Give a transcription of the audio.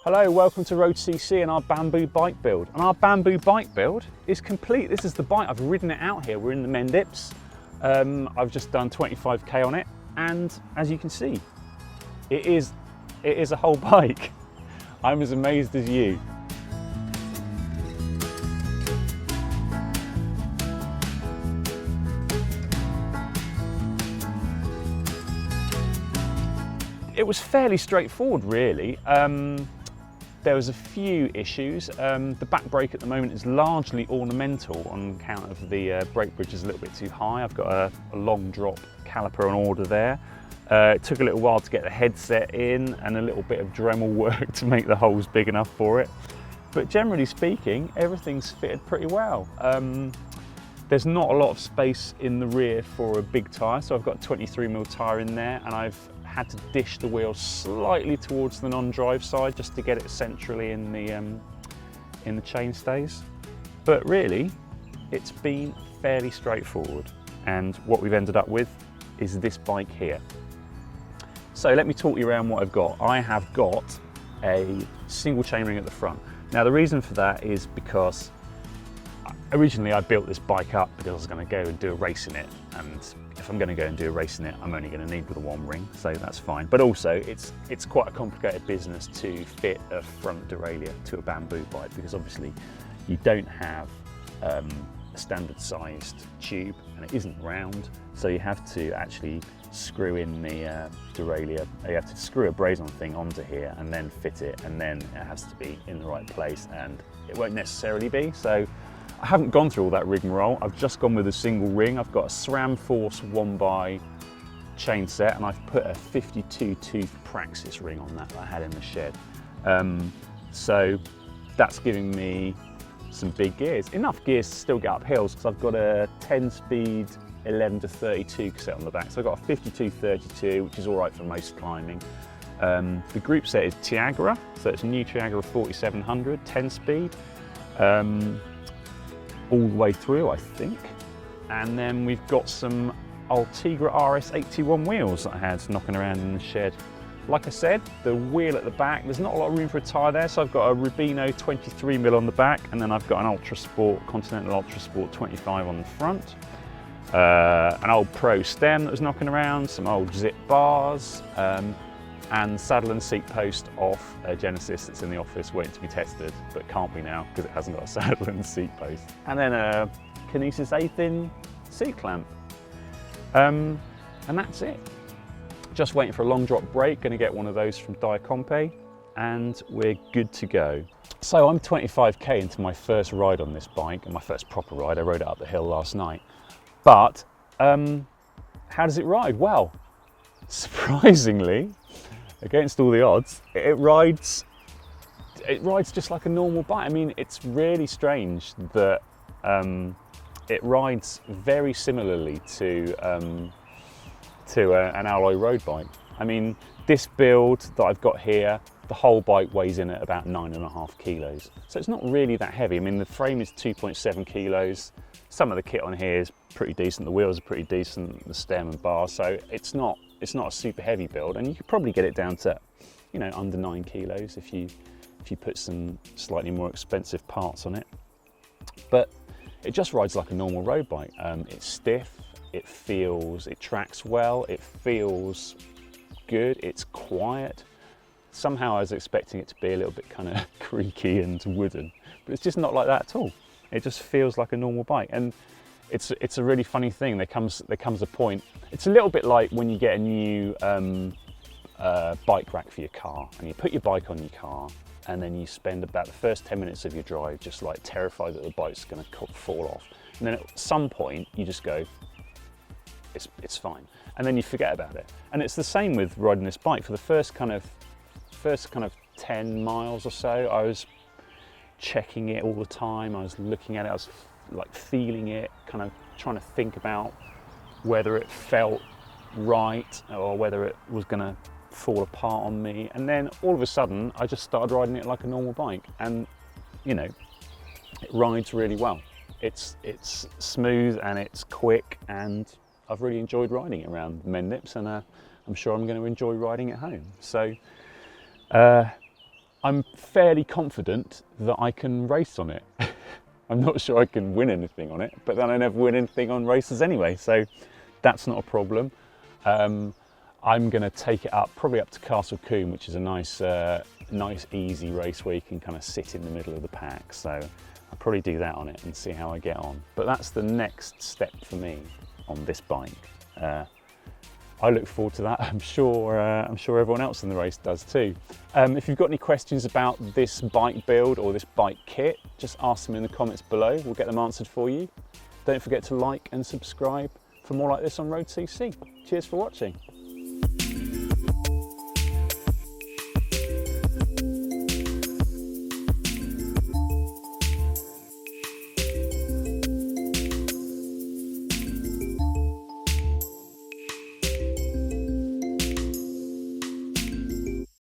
Hello, welcome to Road.cc and our bamboo bike build. And our bamboo bike build is complete. This is the bike, I've ridden it out here. We're in the Mendips. I've just done 25k on it, and as you can see, it is a whole bike. I'm as amazed as you. It was fairly straightforward, really. There was a few issues. The back brake at the moment is largely ornamental on account of the brake bridge is a little bit too high. I've got a long drop caliper on order there. It took a little while to get the headset in and a little bit of Dremel work to make the holes big enough for it. But generally speaking, everything's fitted pretty well. There's not a lot of space in the rear for a big tyre, so I've got a 23mm tyre in there, and I've had to dish the wheels slightly towards the non-drive side just to get it centrally in the chainstays. But really, it's been fairly straightforward, and what we've ended up with is this bike here. So let me talk you around what I've got. I have got a single chainring at the front. Now the reason for that is because originally I built this bike up because I was going to go and do a race in it, and if I'm going to go and do a race in it, I'm only going to need with a one ring, so that's fine. But also it's quite a complicated business to fit a front derailleur to a bamboo bike, because obviously you don't have a standard sized tube and it isn't round, so you have to actually screw in the derailleur. You have to screw a braze-on thing onto here and then fit it, and then it has to be in the right place, and it won't necessarily be. So I haven't gone through all that rigmarole. I've just gone with a single ring. I've got a SRAM Force 1x chain set, and I've put a 52 tooth Praxis ring on that I had in the shed. So that's giving me some big gears. Enough gears to still get up hills, because I've got a 10-speed 11 to 32 cassette on the back. So I've got a 52-32, which is all right for most climbing. The group set is Tiagra, so it's a new Tiagra 4700, 10-speed. All the way through, I think. And then we've got some Ultegra RS81 wheels that I had knocking around in the shed. Like I said, the wheel at the back, there's not a lot of room for a tyre there, so I've got a Rubino 23mm on the back, and then I've got an Ultra Sport, Continental Ultra Sport 25 on the front. An old Pro stem that was knocking around, some old zip bars, and saddle and seat post off a Genesis that's in the office waiting to be tested, but can't be now because it hasn't got a saddle and seat post. And then a Kinesis 1/8" seat clamp. And that's it. Just waiting for a long drop brake, going to get one of those from Diacompe, and we're good to go. So I'm 25k into my first ride on this bike, and my first proper ride. I rode it up the hill last night. But how does it ride? Well, surprisingly, against all the odds, it rides just like a normal bike. I mean, it's really strange that it rides very similarly to an alloy road bike. I mean, this build that I've got here, the whole bike weighs in at about 9.5 kilos. So it's not really that heavy. I mean, the frame is 2.7 kilos. Some of the kit on here is pretty decent. The wheels are pretty decent, the stem and bar. So it's not a super heavy build, and you could probably get it down to, you know, under 9 kilos if you put some slightly more expensive parts on it. But it just rides like a normal road bike. It's stiff, it tracks well, it feels good, it's quiet. Somehow I was expecting it to be a little bit kind of creaky and wooden, but it's just not like that at all. It just feels like a normal bike, and it's a really funny thing. There comes a point. It's a little bit like when you get a new bike rack for your car, and you put your bike on your car, and then you spend about the first 10 minutes of your drive just like terrified that the bike's going to fall off, and then at some point you just go, it's fine, and then you forget about it. And it's the same with riding this bike. For the first kind of 10 miles or so, I was checking it all the time. I was looking at it, I was like feeling it, kind of trying to think about whether it felt right or whether it was going to fall apart on me. And then all of a sudden I just started riding it like a normal bike, and you know, it rides really well. It's smooth and it's quick, and I've really enjoyed riding it around Mendips, and I'm sure I'm going to enjoy riding it home. So I'm fairly confident that I can race on it. I'm not sure I can win anything on it, but then I never win anything on races anyway, so that's not a problem. I'm going to take it up, probably up to Castle Combe, which is a nice easy race where you can kind of sit in the middle of the pack. So I'll probably do that on it and see how I get on. But that's the next step for me on this bike. I look forward to that. I'm sure everyone else in the race does too. If you've got any questions about this bike build or this bike kit, just ask them in the comments below. We'll get them answered for you. Don't forget to like and subscribe for more like this on Road.cc. Cheers for watching.